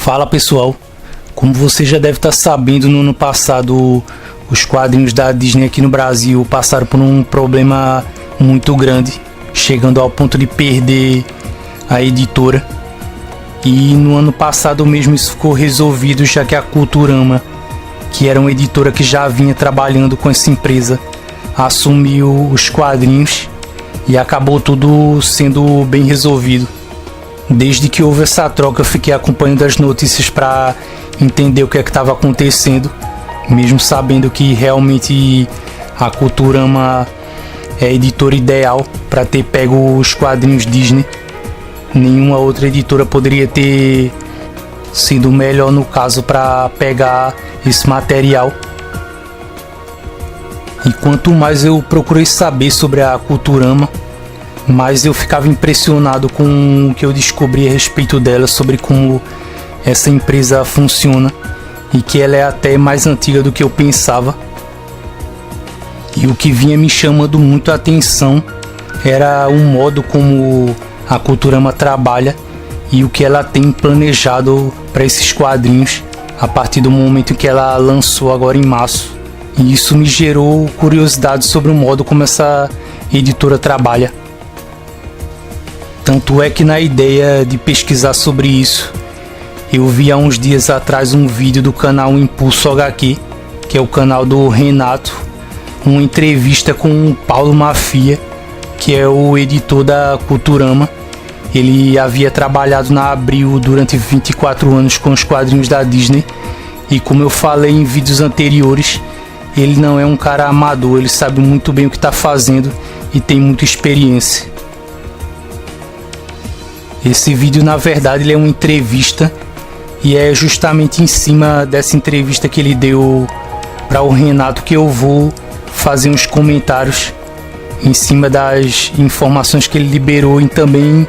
Fala pessoal, como você já deve estar sabendo, no ano passado os quadrinhos da Disney aqui no Brasil passaram por um problema muito grande, chegando ao ponto de perder a editora. E no ano passado mesmo isso ficou resolvido, já que a Culturama, que era uma editora que já vinha trabalhando com essa empresa, assumiu os quadrinhos e acabou tudo sendo bem resolvido. Desde que houve essa troca eu fiquei acompanhando as notícias para entender o que é que estava acontecendo, mesmo sabendo que realmente a Culturama é a editora ideal para ter pego os quadrinhos Disney. Nenhuma outra editora poderia ter sido melhor no caso para pegar esse material. E quanto mais eu procurei saber sobre a Culturama, mais eu ficava impressionado com o que eu descobri a respeito dela, sobre como essa empresa funciona e que ela é até mais antiga do que eu pensava. E o que vinha me chamando muito a atenção era o modo como a Culturama trabalha e o que ela tem planejado para esses quadrinhos a partir do momento que ela lançou agora em março. E isso me gerou curiosidade sobre o modo como essa editora trabalha. Tanto é que na ideia de pesquisar sobre isso, eu vi há uns dias atrás um vídeo do canal Impulso HQ, que é o canal do Renato, uma entrevista com o Paulo Mafia, que é o editor da Culturama. Ele havia trabalhado na Abril durante 24 anos com os quadrinhos da Disney, e como eu falei em vídeos anteriores, ele não é um cara amador, ele sabe muito bem o que está fazendo e tem muita experiência. Esse vídeo na verdade ele é uma entrevista, e é justamente em cima dessa entrevista que ele deu para o Renato que eu vou fazer uns comentários em cima das informações que ele liberou e também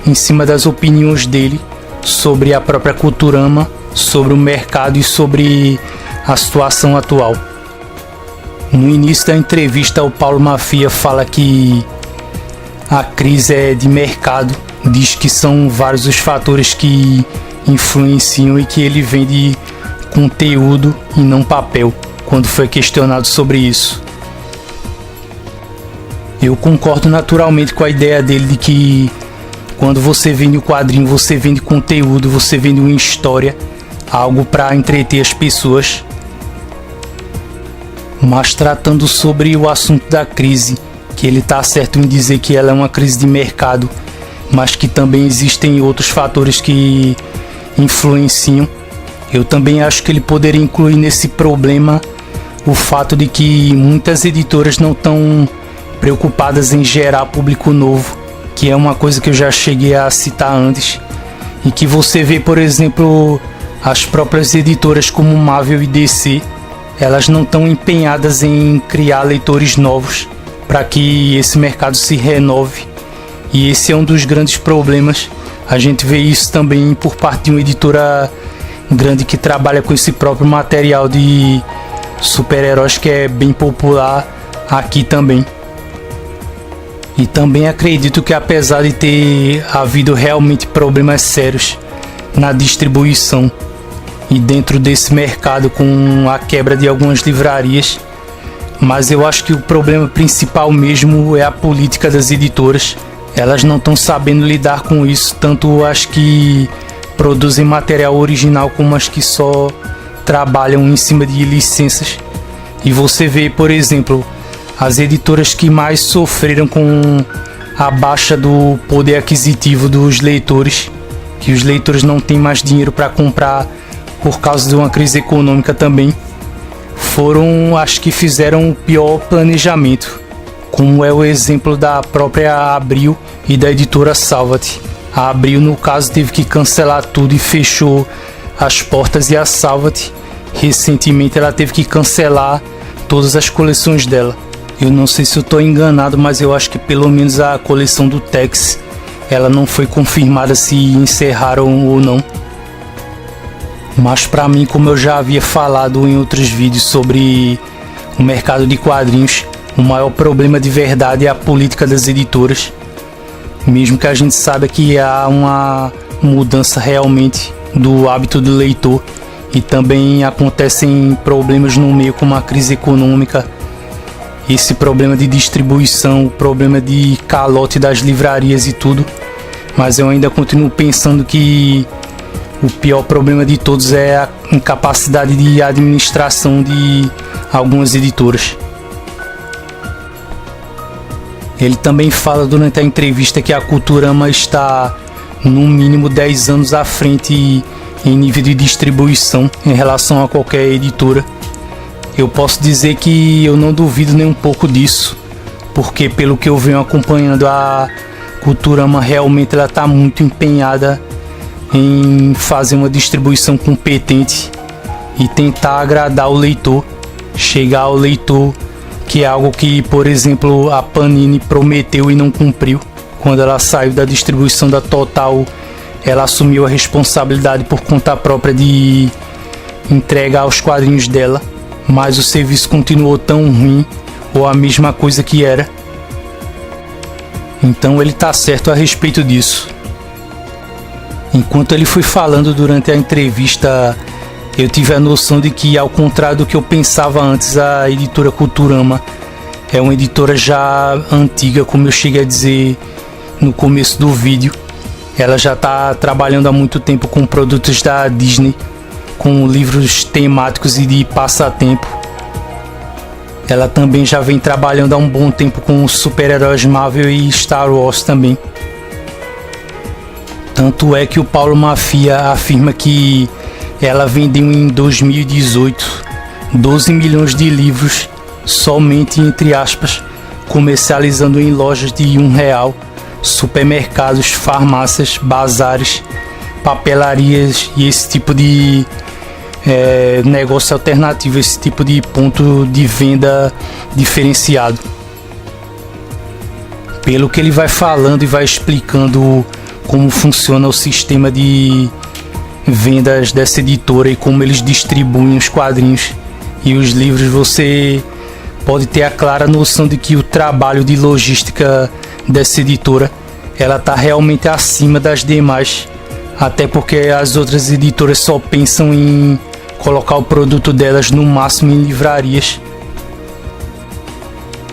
em cima das opiniões dele sobre a própria Culturama, sobre o mercado e sobre a situação atual. No início da entrevista, o Paulo Mafia fala que a crise é de mercado, diz que são vários os fatores que influenciam e que ele vende conteúdo e não papel, quando foi questionado sobre isso. Eu concordo naturalmente com a ideia dele de que quando você vende o quadrinho, você vende conteúdo, você vende uma história, algo para entreter as pessoas. Mas tratando sobre o assunto da crise, que ele está certo em dizer que ela é uma crise de mercado, mas que também existem outros fatores que influenciam. Eu também acho que ele poderia incluir nesse problema o fato de que muitas editoras não estão preocupadas em gerar público novo, que é uma coisa que eu já cheguei a citar antes, e que você vê, por exemplo, as próprias editoras como Marvel e DC, elas não estão empenhadas em criar leitores novos para que esse mercado se renove, e esse é um dos grandes problemas. A gente vê isso também por parte de uma editora grande que trabalha com esse próprio material de super-heróis que é bem popular aqui também. E também acredito que, apesar de ter havido realmente problemas sérios na distribuição e dentro desse mercado com a quebra de algumas livrarias, mas eu acho que o problema principal mesmo é a política das editoras. Elas não estão sabendo lidar com isso, tanto as que produzem material original como as que só trabalham em cima de licenças. E você vê, por exemplo, as editoras que mais sofreram com a baixa do poder aquisitivo dos leitores, que os leitores não têm mais dinheiro para comprar por causa de uma crise econômica também, foram as que fizeram o pior planejamento, como é o exemplo da própria Abril e da editora Salvat. A Abril, no caso, teve que cancelar tudo e fechou as portas, e a Salvat, recentemente, ela teve que cancelar todas as coleções dela. Eu não sei se eu estou enganado, mas eu acho que pelo menos a coleção do Tex, ela não foi confirmada se encerraram ou não. Mas para mim, como eu já havia falado em outros vídeos sobre o mercado de quadrinhos, o maior problema de verdade é a política das editoras. Mesmo que a gente saiba que há uma mudança realmente do hábito do leitor, e também acontecem problemas no meio, como a crise econômica, esse problema de distribuição, o problema de calote das livrarias e tudo. Mas eu ainda continuo pensando que o pior problema de todos é a incapacidade de administração de algumas editoras. Ele também fala durante a entrevista que a Culturama está no mínimo 10 anos à frente em nível de distribuição em relação a qualquer editora. Eu posso dizer que eu não duvido nem um pouco disso, porque pelo que eu venho acompanhando, a Culturama realmente ela está muito empenhada em fazer uma distribuição competente e tentar agradar o leitor, chegar ao leitor, que é algo que, por exemplo, a Panini prometeu e não cumpriu. Quando ela saiu da distribuição da Total, ela assumiu a responsabilidade por conta própria de entregar os quadrinhos dela, mas o serviço continuou tão ruim, ou a mesma coisa que era. Então ele tá certo a respeito disso. Enquanto ele foi falando durante a entrevista, eu tive a noção de que, ao contrário do que eu pensava antes, a editora Culturama é uma editora já antiga, como eu cheguei a dizer no começo do vídeo. Ela já está trabalhando há muito tempo com produtos da Disney, com livros temáticos e de passatempo. Ela também já vem trabalhando há um bom tempo com super-heróis Marvel e Star Wars também. Tanto é que o Paulo Mafia afirma que ela vendeu em 2018 12 milhões de livros somente, entre aspas, comercializando em lojas de R$1, supermercados, farmácias, bazares, papelarias e esse tipo de negócio alternativo, esse tipo de ponto de venda diferenciado. Pelo que ele vai falando e vai explicando como funciona o sistema de vendas dessa editora e como eles distribuem os quadrinhos e os livros, você pode ter a clara noção de que o trabalho de logística dessa editora ela está realmente acima das demais, até porque as outras editoras só pensam em colocar o produto delas no máximo em livrarias.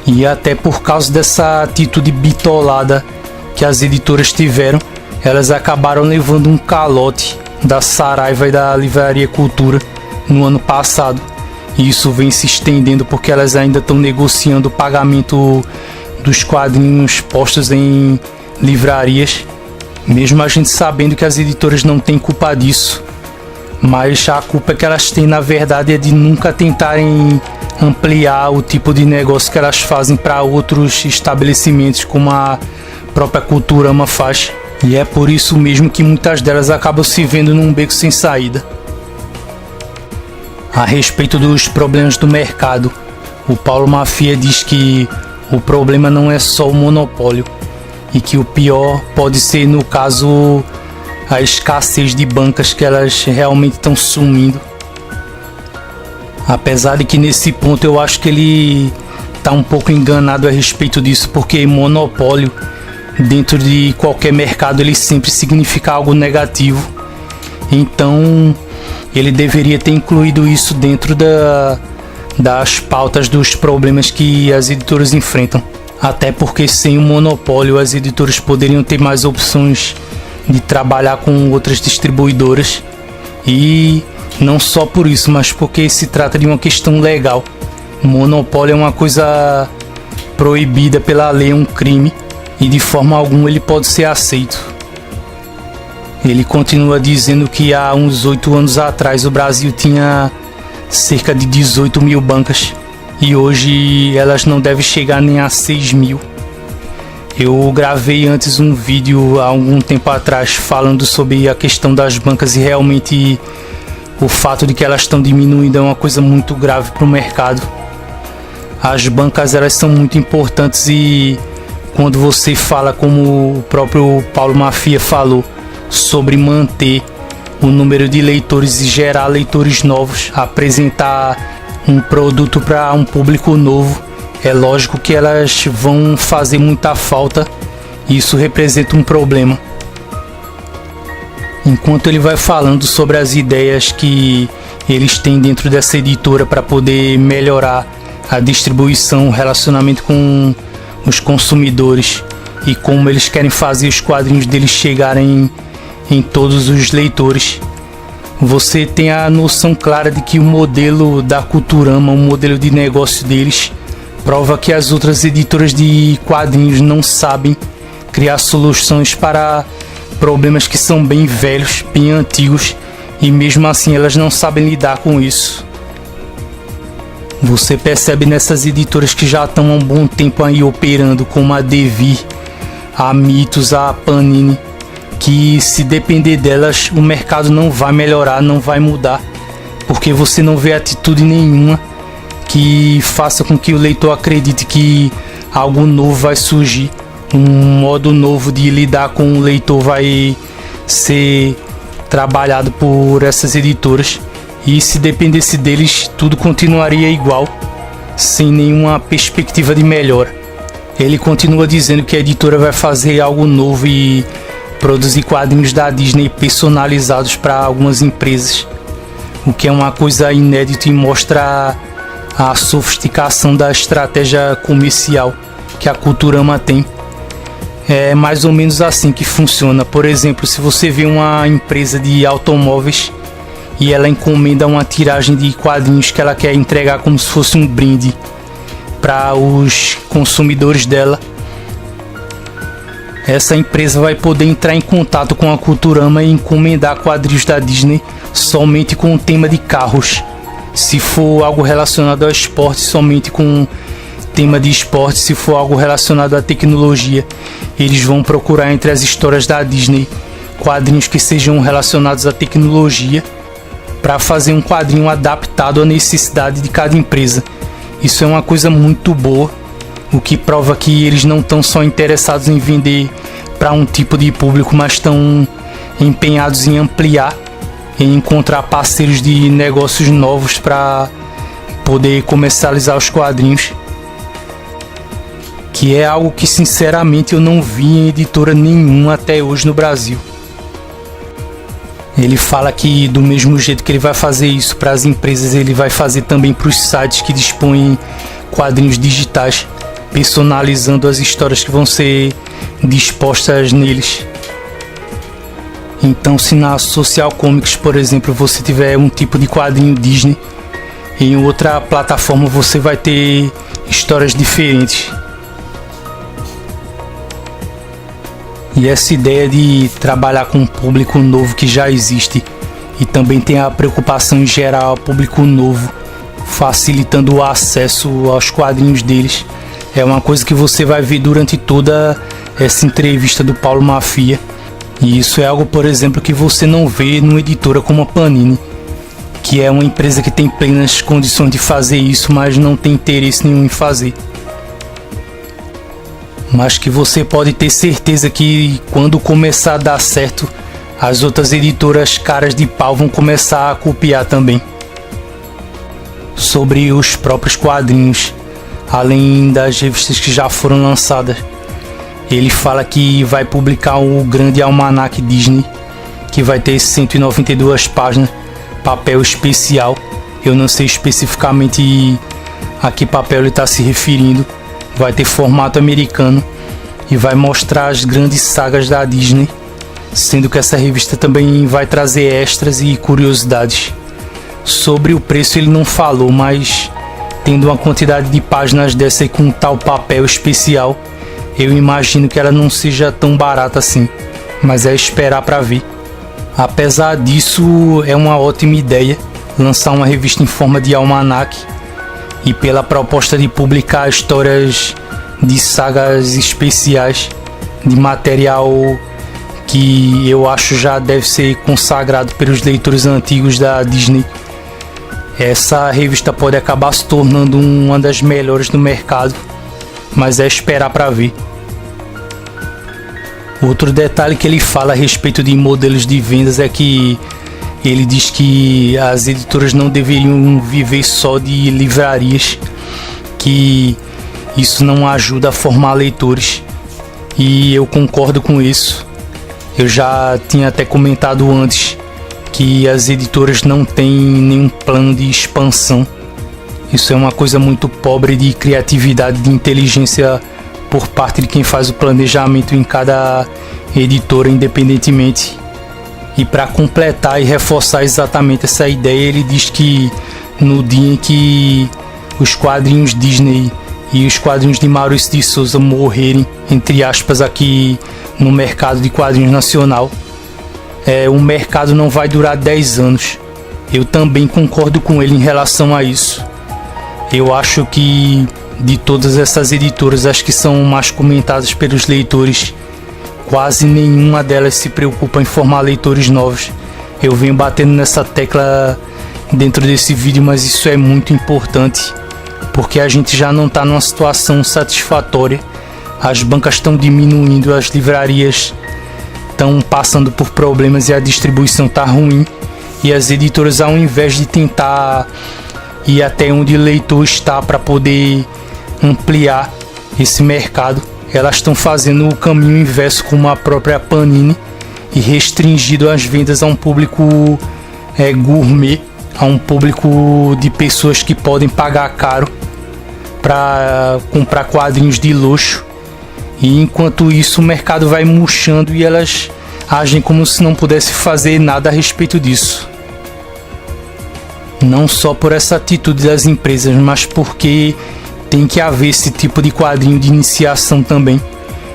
E até por causa dessa atitude bitolada que as editoras tiveram, elas acabaram levando um calote da Saraiva e da Livraria Cultura no ano passado. E isso vem se estendendo porque elas ainda estão negociando o pagamento dos quadrinhos postos em livrarias, mesmo a gente sabendo que as editoras não têm culpa disso. Mas a culpa que elas têm, na verdade, é de nunca tentarem ampliar o tipo de negócio que elas fazem para outros estabelecimentos, como a própria Culturama faz. E é por isso mesmo que muitas delas acabam se vendo num beco sem saída. A respeito dos problemas do mercado, o Paulo Mafia diz que o problema não é só o monopólio, e que o pior pode ser, no caso, a escassez de bancas, que elas realmente estão sumindo. Apesar de que nesse ponto eu acho que ele está um pouco enganado a respeito disso, porque monopólio dentro de qualquer mercado ele sempre significa algo negativo. Então ele deveria ter incluído isso dentro das pautas dos problemas que as editoras enfrentam. Até porque sem o monopólio as editoras poderiam ter mais opções de trabalhar com outras distribuidoras, e não só por isso, mas porque se trata de uma questão legal. O monopólio é uma coisa proibida pela lei, é um crime, e de forma alguma ele pode ser aceito. Ele continua dizendo que há uns 8 anos atrás o Brasil tinha cerca de 18 mil bancas, e hoje elas não devem chegar nem a 6 mil. Eu gravei antes um vídeo há algum tempo atrás falando sobre a questão das bancas, e realmente o fato de que elas estão diminuindo é uma coisa muito grave para o mercado. As bancas elas são muito importantes, e quando você fala, como o próprio Paulo Mafia falou, sobre manter o número de leitores e gerar leitores novos, apresentar um produto para um público novo, é lógico que elas vão fazer muita falta, e isso representa um problema. Enquanto ele vai falando sobre as ideias que eles têm dentro dessa editora para poder melhorar a distribuição, o relacionamento com os consumidores e como eles querem fazer os quadrinhos deles chegarem em todos os leitores, você tem a noção clara de que o modelo da Culturama, o modelo de negócio deles, prova que as outras editoras de quadrinhos não sabem criar soluções para problemas que são bem velhos, bem antigos, e mesmo assim elas não sabem lidar com isso. Você percebe nessas editoras que já estão há um bom tempo aí operando, como a Devir, a Mitos, a Panini, que se depender delas o mercado não vai melhorar, não vai mudar, porque você não vê atitude nenhuma que faça com que o leitor acredite que algo novo vai surgir, um modo novo de lidar com o leitor vai ser trabalhado por essas editoras, e se dependesse deles tudo continuaria igual, sem nenhuma perspectiva de melhora. Ele continua dizendo que a editora vai fazer algo novo e produzir quadrinhos da Disney personalizados para algumas empresas, o que é uma coisa inédita e mostra a sofisticação da estratégia comercial que a Culturama tem. É mais ou menos assim que funciona. Por exemplo, se você vê uma empresa de automóveis e ela encomenda uma tiragem de quadrinhos que ela quer entregar como se fosse um brinde para os consumidores dela, essa empresa vai poder entrar em contato com a Culturama e encomendar quadrinhos da Disney somente com o tema de carros. Se for algo relacionado ao esporte, somente com tema de esporte. Se for algo relacionado à tecnologia, eles vão procurar entre as histórias da Disney quadrinhos que sejam relacionados à tecnologia para fazer um quadrinho adaptado à necessidade de cada empresa. Isso é uma coisa muito boa, o que prova que eles não estão só interessados em vender para um tipo de público, mas estão empenhados em ampliar, em encontrar parceiros de negócios novos para poder comercializar os quadrinhos, que é algo que sinceramente eu não vi em editora nenhuma até hoje no Brasil. Ele fala que do mesmo jeito que ele vai fazer isso para as empresas, ele vai fazer também para os sites que dispõem quadrinhos digitais, personalizando as histórias que vão ser dispostas neles. Então, se na Social Comics, por exemplo, você tiver um tipo de quadrinho Disney, em outra plataforma você vai ter histórias diferentes. E essa ideia de trabalhar com um público novo que já existe, e também tem a preocupação em gerar um público novo, facilitando o acesso aos quadrinhos deles, é uma coisa que você vai ver durante toda essa entrevista do Paulo Mafia. E isso é algo, por exemplo, que você não vê numa editora como a Panini, que é uma empresa que tem plenas condições de fazer isso, mas não tem interesse nenhum em fazer. Mas que você pode ter certeza que quando começar a dar certo, as outras editoras caras de pau vão começar a copiar também. Sobre os próprios quadrinhos, além das revistas que já foram lançadas, ele fala que vai publicar o grande almanac Disney, que vai ter 192 páginas, papel especial. Eu não sei especificamente a que papel ele está se referindo. Vai ter formato americano e vai mostrar as grandes sagas da Disney, sendo que essa revista também vai trazer extras e curiosidades. Sobre o preço ele não falou, mas tendo uma quantidade de páginas dessa e com tal papel especial, eu imagino que ela não seja tão barata assim, mas é esperar para ver. Apesar disso, é uma ótima ideia lançar uma revista em forma de almanac, e pela proposta de publicar histórias de sagas especiais, de material que eu acho já deve ser consagrado pelos leitores antigos da Disney, essa revista pode acabar se tornando uma das melhores do mercado, mas é esperar para ver. Outro detalhe que ele fala a respeito de modelos de vendas é que ele diz que as editoras não deveriam viver só de livrarias, que isso não ajuda a formar leitores, e eu concordo com isso. Eu já tinha até comentado antes que as editoras não têm nenhum plano de expansão. Isso é uma coisa muito pobre de criatividade, de inteligência por parte de quem faz o planejamento em cada editora independentemente. E para completar e reforçar exatamente essa ideia, ele diz que no dia em que os quadrinhos Disney e os quadrinhos de Maurício de Souza morrerem, entre aspas, aqui no mercado de quadrinhos nacional, o mercado não vai durar 10 anos. Eu também concordo com ele em relação a isso. Eu acho que de todas essas editoras, as que são mais comentadas pelos leitores, quase nenhuma delas se preocupa em formar leitores novos. Eu venho batendo nessa tecla dentro desse vídeo, mas isso é muito importante, porque a gente já não está numa situação satisfatória. As bancas estão diminuindo, as livrarias estão passando por problemas e a distribuição está ruim. E as editoras, ao invés de tentar ir até onde o leitor está para poder ampliar esse mercado, elas estão fazendo o caminho inverso, como a própria Panini, e restringindo as vendas a um público gourmet, a um público de pessoas que podem pagar caro para comprar quadrinhos de luxo. E enquanto isso, o mercado vai murchando e elas agem como se não pudesse fazer nada a respeito disso. Não só por essa atitude das empresas, mas porque tem que haver esse tipo de quadrinho de iniciação também.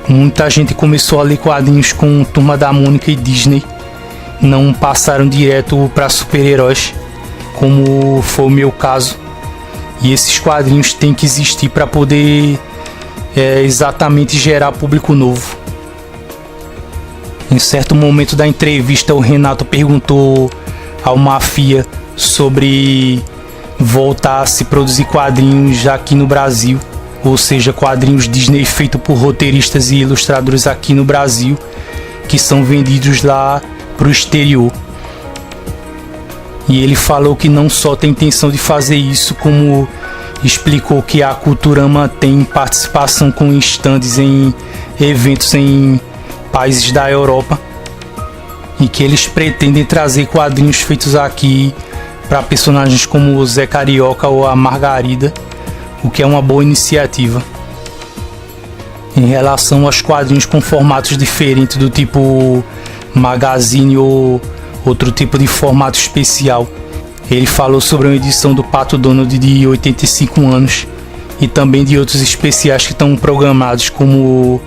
Muita gente começou a ler quadrinhos com Turma da Mônica e Disney, não passaram direto para super-heróis, como foi o meu caso. E esses quadrinhos têm que existir para poder exatamente gerar público novo. Em certo momento da entrevista, o Renato perguntou ao Mafia sobre voltar a se produzir quadrinhos aqui no Brasil, ou seja, quadrinhos Disney feitos por roteiristas e ilustradores aqui no Brasil, que são vendidos lá para o exterior. E ele falou que não só tem intenção de fazer isso, como explicou que a Culturama tem participação com estandes em eventos em países da Europa e que eles pretendem trazer quadrinhos feitos aqui para personagens como o Zé Carioca ou a Margarida, o que é uma boa iniciativa. Em relação aos quadrinhos com formatos diferentes, do tipo magazine ou outro tipo de formato especial, ele falou sobre uma edição do Pato Donald de 85 anos e também de outros especiais que estão programados, como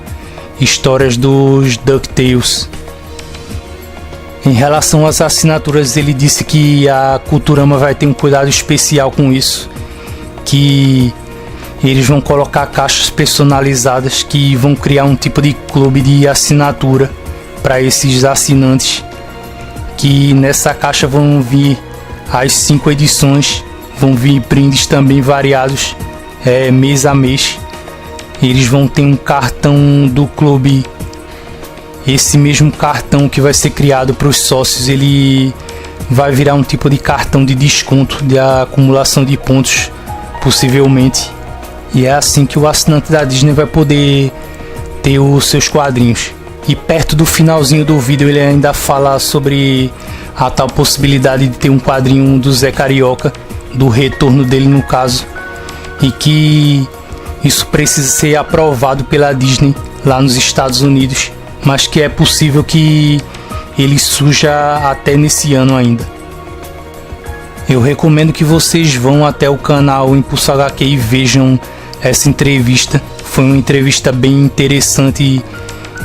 histórias dos DuckTales. Em relação às assinaturas, ele disse que a Culturama vai ter um cuidado especial com isso, que eles vão colocar caixas personalizadas que vão criar um tipo de clube de assinatura para esses assinantes, que nessa caixa vão vir as 5 edições, vão vir brindes também variados mês a mês. Eles vão ter um cartão do clube. Esse mesmo cartão que vai ser criado para os sócios, ele vai virar um tipo de cartão de desconto, de acumulação de pontos, possivelmente. E é assim que o assinante da Disney vai poder ter os seus quadrinhos. E perto do finalzinho do vídeo ele ainda fala sobre a tal possibilidade de ter um quadrinho do Zé Carioca, do retorno dele no caso, e que isso precisa ser aprovado pela Disney lá nos Estados Unidos, mas que é possível que ele surja até nesse ano ainda. Eu recomendo que vocês vão até o canal Impulso HQ e vejam essa entrevista. Foi uma entrevista bem interessante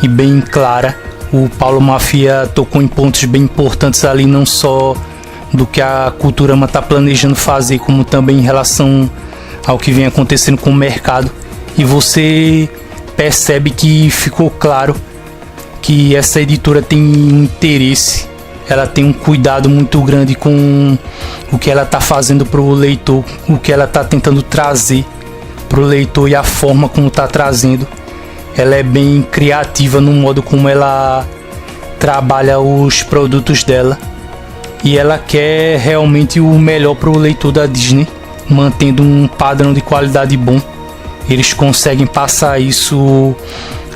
e bem clara. O Paulo Mafia tocou em pontos bem importantes ali, não só do que a Culturama está planejando fazer, como também em relação ao que vem acontecendo com o mercado. E você percebe que ficou claro que essa editora tem um interesse, ela tem um cuidado muito grande com o que ela está fazendo para o leitor, o que ela está tentando trazer para o leitor e a forma como está trazendo. Ela é bem criativa no modo como ela trabalha os produtos dela, e ela quer realmente o melhor para o leitor da Disney, mantendo um padrão de qualidade bom. Eles conseguem passar isso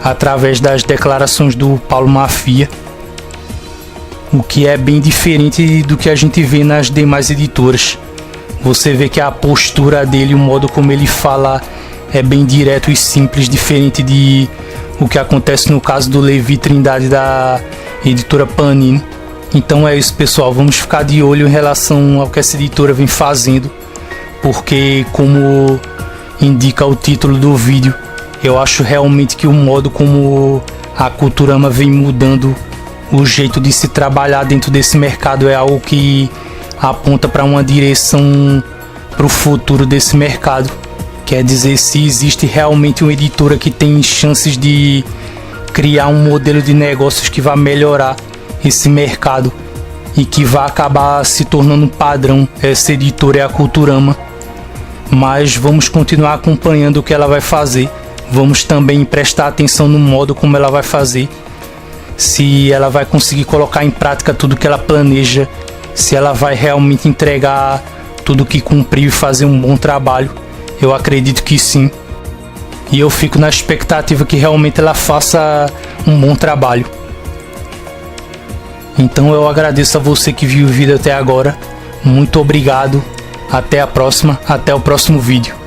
através das declarações do Paulo Mafia, o que é bem diferente do que a gente vê nas demais editoras. Você vê que a postura dele, o modo como ele fala é bem direto e simples, diferente de o que acontece no caso do Levi Trindade da editora Panini. Então é isso, pessoal, vamos ficar de olho em relação ao que essa editora vem fazendo, porque como indica o título do vídeo, eu acho realmente que o modo como a Culturama vem mudando o jeito de se trabalhar dentro desse mercado é algo que aponta para uma direção para o futuro desse mercado. Quer dizer, se existe realmente uma editora que tem chances de criar um modelo de negócios que vai melhorar esse mercado e que vai acabar se tornando um padrão, essa editora é a Culturama. Mas vamos continuar acompanhando o que ela vai fazer. Vamos também prestar atenção no modo como ela vai fazer, se ela vai conseguir colocar em prática tudo que ela planeja, se ela vai realmente entregar tudo que cumpriu e fazer um bom trabalho. Eu acredito que sim, e eu fico na expectativa que realmente ela faça um bom trabalho. Então eu agradeço a você que viu o vídeo até agora, muito obrigado, até a próxima, até o próximo vídeo.